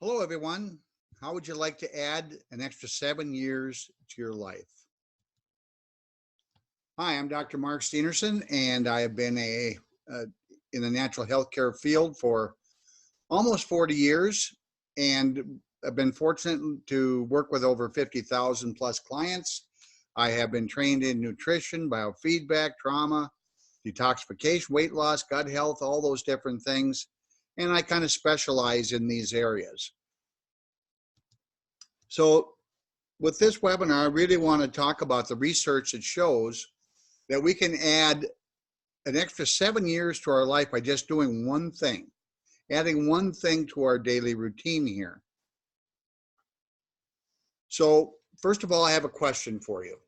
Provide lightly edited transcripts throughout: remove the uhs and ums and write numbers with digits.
Hello, everyone. How would you like to add an extra 7 years to your life? Hi, I'm Dr. Mark Steenerson, and I have been uh, in the natural healthcare field for almost 40 years, and I've been fortunate to work with over 50,000 plus clients. I have been trained in nutrition, biofeedback, trauma, detoxification, weight loss, gut health, all those different things, and I kind of specialize in these areas. So with this webinar, I really want to talk about the research that shows that we can add an extra 7 years to our life by just doing one thing, adding one thing to our daily routine here. So first of all, I have a question for you.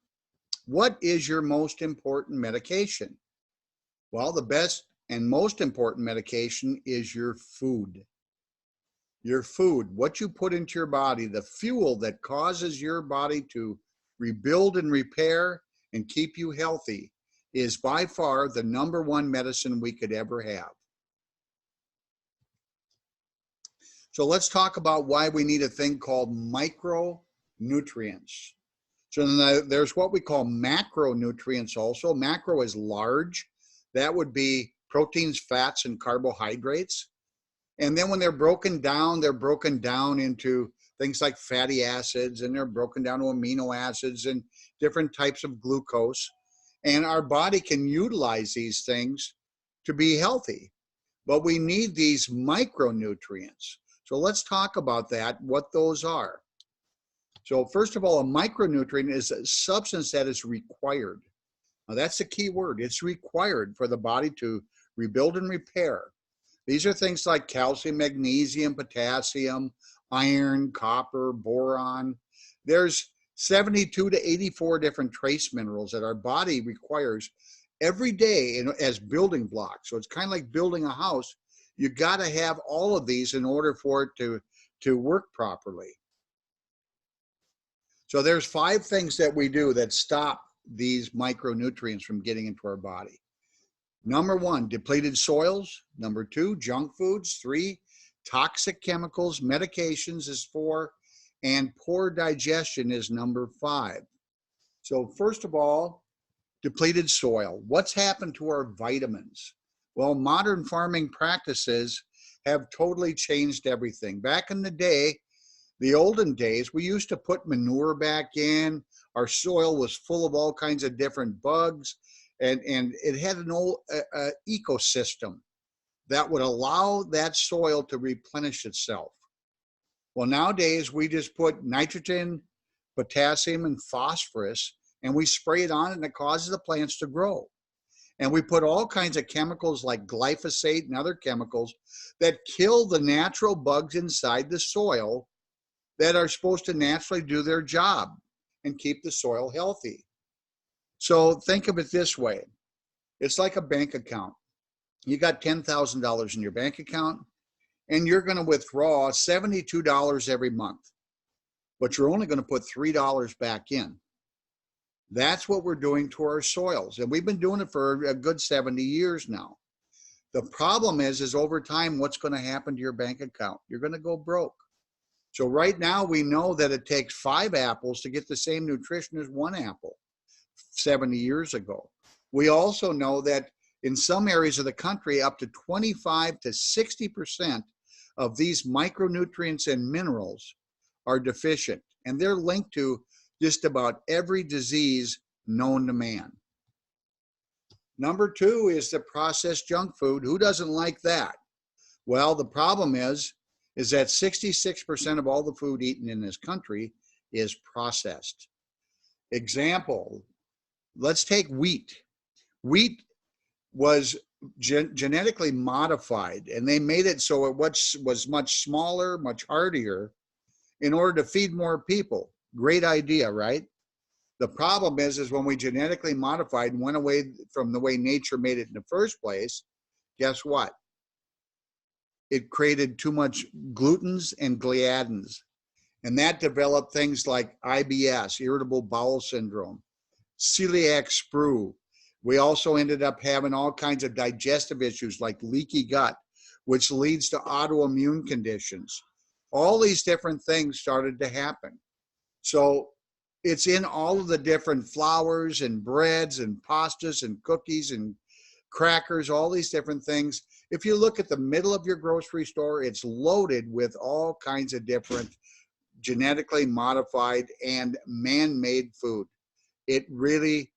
What is your most important medication? Well, the best and most important medication is your food. Your food, what you put into your body, the fuel that causes your body to rebuild and repair and keep you healthy, is by far the number one medicine we could ever have. So let's talk about why we need a thing called micronutrients. So there's what we call macronutrients also. Macro is large. That would be proteins, fats, and carbohydrates. And then when they're broken down into things like fatty acids, and they're broken down to amino acids and different types of glucose. And our body can utilize these things to be healthy. But we need these micronutrients. So let's talk about that, what those are. So first of all, a micronutrient is a substance that is required. Now that's the key word. It's required for the body to rebuild and repair. These are things like calcium, magnesium, potassium, iron, copper, boron. There's 72 to 84 different trace minerals that our body requires every day as building blocks. So it's kind of like building a house. You got to have all of these in order for it to work properly. So there's 5 things that we do that stop these micronutrients from getting into our body. Number 1, depleted soils. Number 2, junk foods. 3, toxic chemicals. Medications is 4, and poor digestion is number 5. So first of all, depleted soil. What's happened to our vitamins? Well, modern farming practices have totally changed everything. Back in the day, the olden days, we used to put manure back in. Our soil was full of all kinds of different bugs, and it had an old ecosystem that would allow that soil to replenish itself. Well, nowadays, we just put nitrogen, potassium, and phosphorus, and we spray it on, and it causes the plants to grow. And we put all kinds of chemicals like glyphosate and other chemicals that kill the natural bugs inside the soil that are supposed to naturally do their job and keep the soil healthy. So think of it this way. It's like a bank account. You got $10,000 in your bank account, and you're going to withdraw $72 every month, but you're only going to put $3 back in. That's what we're doing to our soils, and we've been doing it for a good 70 years now. The problem is over time, what's going to happen to your bank account? You're going to go broke. So right now, we know that it takes 5 apples to get the same nutrition as 1 apple 70 years ago. We also know that in some areas of the country, up to 25 to 60% of these micronutrients and minerals are deficient, and they're linked to just about every disease known to man. Number 2 is the processed junk food. Who doesn't like that? Well, the problem is that 66% of all the food eaten in this country is processed. Example, let's take wheat. Wheat was genetically modified, and they made it so it was much smaller, much hardier, in order to feed more people. Great idea, right? The problem is when we genetically modified and went away from the way nature made it in the first place, guess what? It created too much glutens and gliadins, and that developed things like IBS, irritable bowel syndrome, celiac sprue. We also ended up having all kinds of digestive issues like leaky gut, which leads to autoimmune conditions. All these different things started to happen. So it's in all of the different flours and breads and pastas and cookies and crackers, all these different things. If you look at the middle of your grocery store, it's loaded with all kinds of different genetically modified and man-made food. It really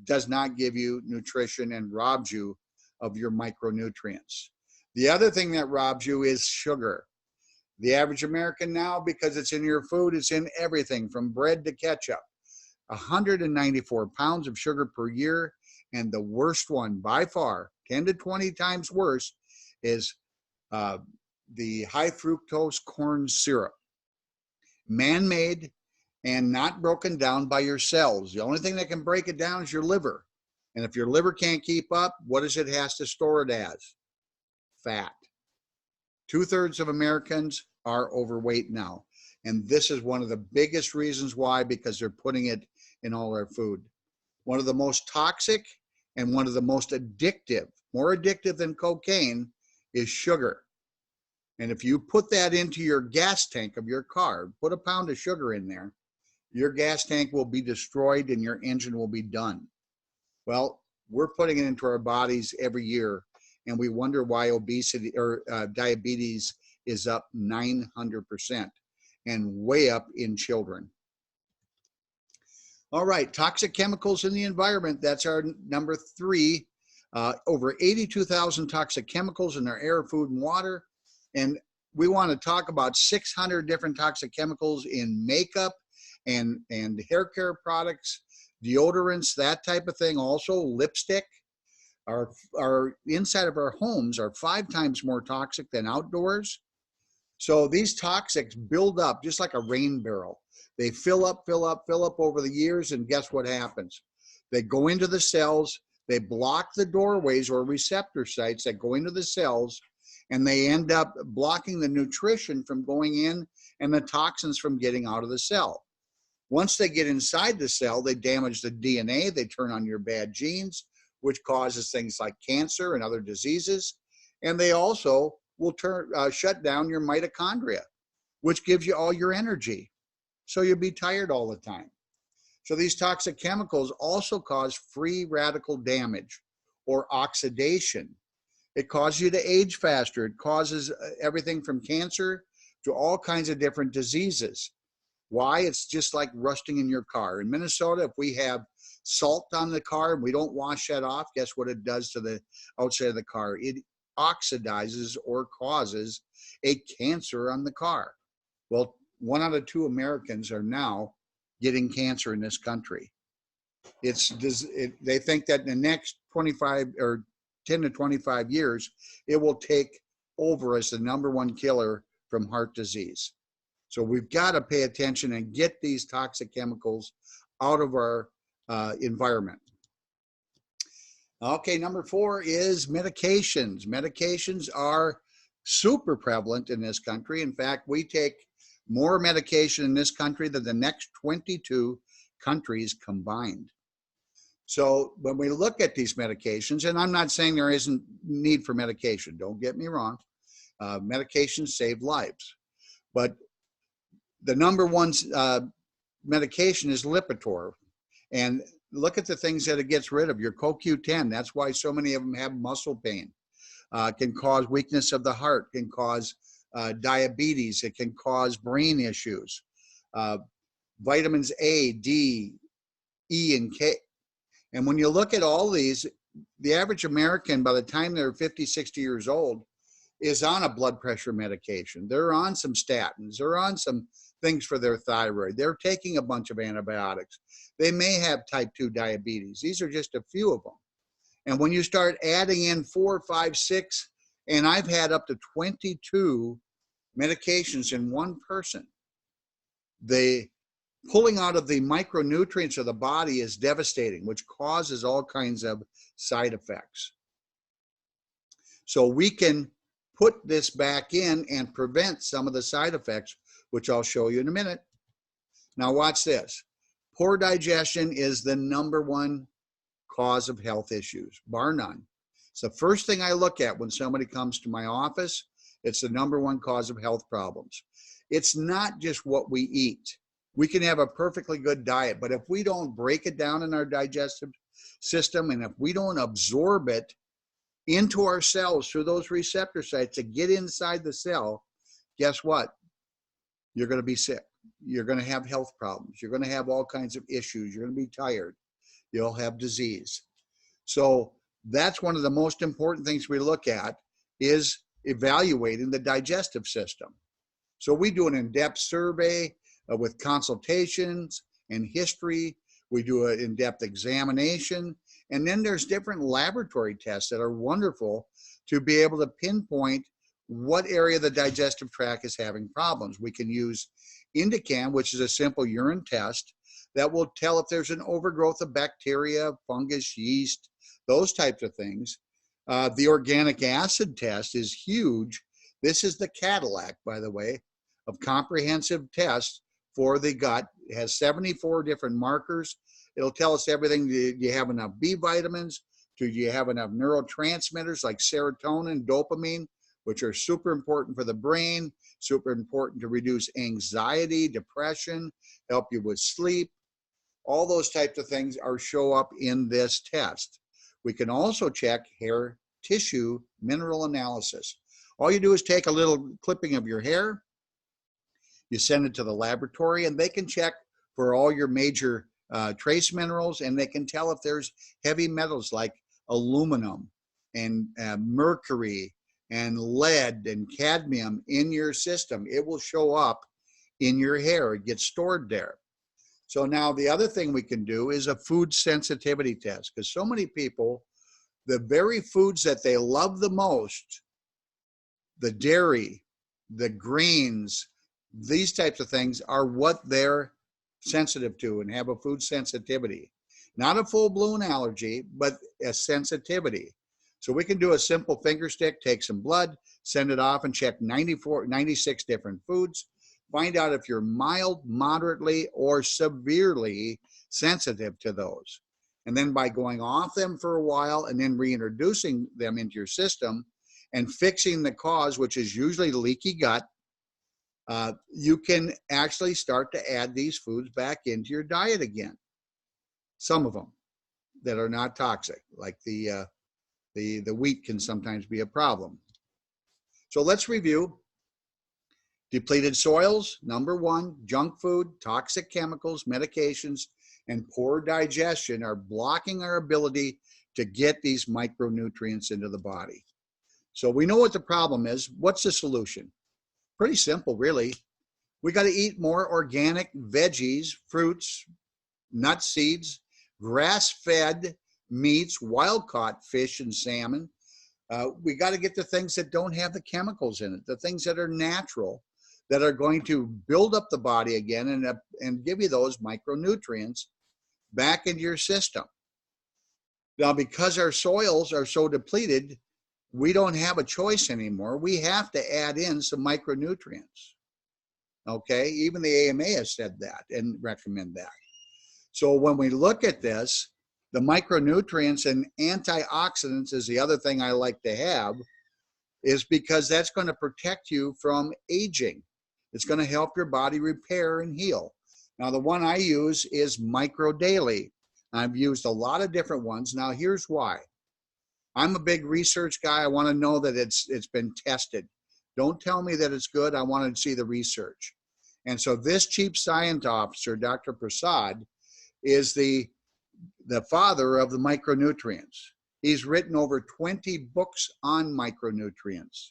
does not give you nutrition and robs you of your micronutrients. The other thing that robs you is sugar. The average American now, because it's in your food, it's in everything from bread to ketchup. 194 pounds of sugar per year, and the worst one by far, 10 to 20 times worse, is the high fructose corn syrup. Man-made and not broken down by your cells. The only thing that can break it down is your liver. And if your liver can't keep up, what does it has to store it as? Fat. 2/3 of Americans are overweight now. And this is one of the biggest reasons why, because they're putting it in all our food. One of the most toxic and one of the most addictive, more addictive than cocaine, is sugar. And if you put that into your gas tank of your car, put a pound of sugar in there, your gas tank will be destroyed and your engine will be done. Well, we're putting it into our bodies every year, and we wonder why obesity or diabetes is up 900% and way up in children. All right, toxic chemicals in the environment, that's our number 3. Over 82,000 toxic chemicals in our air, food, and water. And we want to talk about 600 different toxic chemicals in makeup and hair care products, deodorants, that type of thing. Also lipstick. Our inside of our homes are 5 times more toxic than outdoors. So these toxics build up just like a rain barrel. They fill up over the years, and guess what happens? They go into the cells, they block the doorways or receptor sites that go into the cells, and they end up blocking the nutrition from going in and the toxins from getting out of the cell. Once they get inside the cell, they damage the DNA, they turn on your bad genes, which causes things like cancer and other diseases. And they also will shut down your mitochondria, which gives you all your energy. So you'll be tired all the time. So these toxic chemicals also cause free radical damage or oxidation. It causes you to age faster. It causes everything from cancer to all kinds of different diseases. Why? It's just like rusting in your car. In Minnesota, if we have salt on the car and we don't wash that off, guess what it does to the outside of the car? It oxidizes or causes a cancer on the car. Well, 1 out of 2 Americans are now getting cancer in this country. They think that in the next 25 or 10 to 25 years, it will take over as the #1 killer from heart disease. So we've got to pay attention and get these toxic chemicals out of our environment. Okay, number 4 is medications. Medications are super prevalent in this country. In fact, we take more medication in this country than the next 22 countries combined. So when we look at these medications, and I'm not saying there isn't need for medication, don't get me wrong, medications save lives, but the #1 medication is Lipitor. And look at the things that it gets rid of. Your CoQ10, that's why so many of them have muscle pain. Can cause weakness of the heart, can cause diabetes, it can cause brain issues. Vitamins A, D, E, and K. And when you look at all these, the average American, by the time they're 50, 60 years old, is on a blood pressure medication. They're on some statins. They're on some things for their thyroid. They're taking a bunch of antibiotics. They may have type 2 diabetes. These are just a few of them. And when you start adding in 4, 5, 6, and I've had up to 22 medications in one person, the pulling out of the micronutrients of the body is devastating, which causes all kinds of side effects. So we can put this back in and prevent some of the side effects, which I'll show you in a minute. Now watch this. Poor digestion is the #1 cause of health issues, bar none. It's the first thing I look at when somebody comes to my office. It's the #1 cause of health problems. it's not just what we eat. We can have a perfectly good diet, but if we don't break it down in our digestive system, and if we don't absorb it into our cells through those receptor sites to get inside the cell, guess what? You're going to be sick. You're going to have health problems. You're going to have all kinds of issues. You're going to be tired. You'll have disease. So that's one of the most important things we look at, is evaluating the digestive system. So we do an in-depth survey with consultations and history. We do an in-depth examination. And then there's different laboratory tests that are wonderful to be able to pinpoint what area of the digestive tract is having problems. We can use Indicam, which is a simple urine test that will tell if there's an overgrowth of bacteria, fungus, yeast, those types of things. The organic acid test is huge. This is the Cadillac, by the way, of comprehensive tests for the gut. It has 74 different markers. It'll tell us everything. Do you have enough B vitamins? Do you have enough neurotransmitters like serotonin, dopamine, which are super important for the brain, super important to reduce anxiety, depression, help you with sleep. All those types of things show up in this test. We can also check hair tissue mineral analysis. All you do is take a little clipping of your hair, you send it to the laboratory, and they can check for all your major trace minerals, and they can tell if there's heavy metals like aluminum and mercury and lead and cadmium in your system. It will show up in your hair. It gets stored there. So now the other thing we can do is a food sensitivity test, because so many people, the very foods that they love the most, the dairy, the grains, these types of things are what they're sensitive to and have a food sensitivity. Not a full-blown allergy, but a sensitivity. So we can do a simple finger stick, take some blood, send it off and check 96 different foods. Find out if you're mild, moderately, or severely sensitive to those. And then by going off them for a while and then reintroducing them into your system and fixing the cause, which is usually leaky gut, you can actually start to add these foods back into your diet again. Some of them that are not toxic, like the wheat can sometimes be a problem. So let's review. Depleted soils, number one. Junk food, toxic chemicals, medications, and poor digestion are blocking our ability to get these micronutrients into the body. So we know what the problem is. What's the solution? Pretty simple, really. We got to eat more organic veggies, fruits, nuts, seeds, grass-fed meats, wild-caught fish and salmon. We got to get the things that don't have the chemicals in it, the things that are natural, that are going to build up the body again and give you those micronutrients back into your system. Now, because our soils are so depleted, we don't have a choice anymore. We have to add in some micronutrients. Okay, even the AMA has said that and recommend that. So when we look at this, the micronutrients and antioxidants is the other thing I like to have, is because that's going to protect you from aging. It's going to help your body repair and heal. Now, the one I use is Micro Daily. I've used a lot of different ones. Now, here's why. I'm a big research guy. I want to know that it's been tested. Don't tell me that it's good. I want to see the research. And so this chief science officer, Dr. Prasad, is the father of the micronutrients. He's written over 20 books on micronutrients.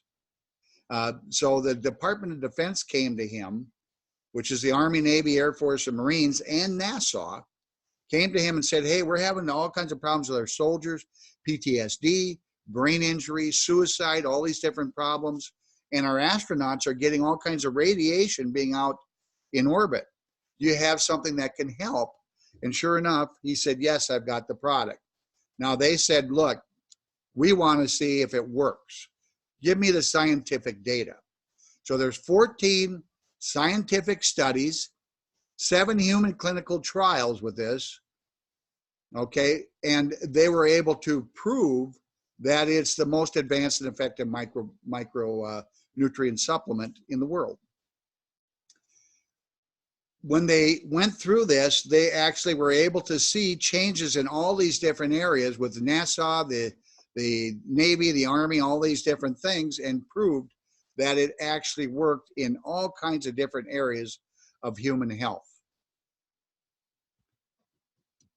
So the Department of Defense came to him, which is the Army, Navy, Air Force, and Marines, and NASA, came to him and said, hey, we're having all kinds of problems with our soldiers, PTSD, brain injury, suicide, all these different problems. And our astronauts are getting all kinds of radiation being out in orbit. Do you have something that can help? And sure enough, he said, yes, I've got the product. Now they said, look, we want to see if it works. Give me the scientific data. So there's 14 scientific studies, 7 human clinical trials with this, okay? And they were able to prove that it's the most advanced and effective micronutrient supplement in the world. when they went through this, they actually were able to see changes in all these different areas with NASA, the Navy, the Army, all these different things, and proved that it actually worked in all kinds of different areas of human health.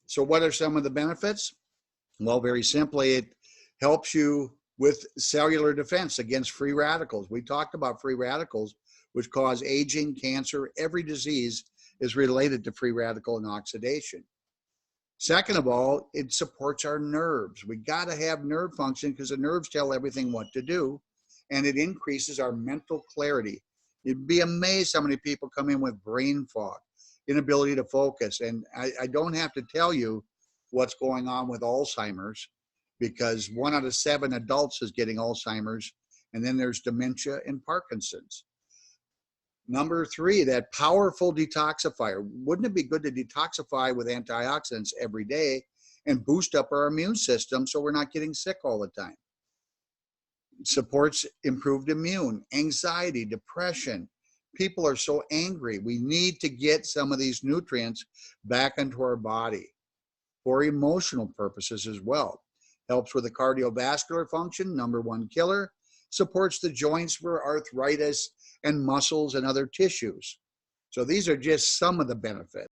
So what are some of the benefits? Well, very simply, it helps you with cellular defense against free radicals. We talked about free radicals, which cause aging, cancer. Every disease is related to free radical and oxidation. Second of all, it supports our nerves. We got to have nerve function because the nerves tell everything what to do, and it increases our mental clarity. You'd be amazed how many people come in with brain fog, inability to focus. And I don't have to tell you what's going on with Alzheimer's, because 1 out of 7 adults is getting Alzheimer's, and then there's dementia and Parkinson's. Number 3, that powerful detoxifier. Wouldn't it be good to detoxify with antioxidants every day and boost up our immune system so we're not getting sick all the time? Supports improved immune, anxiety, depression. People are so angry. We need to get some of these nutrients back into our body for emotional purposes as well. Helps with the cardiovascular function, number 1 killer. Supports the joints for arthritis and muscles and other tissues. So these are just some of the benefits.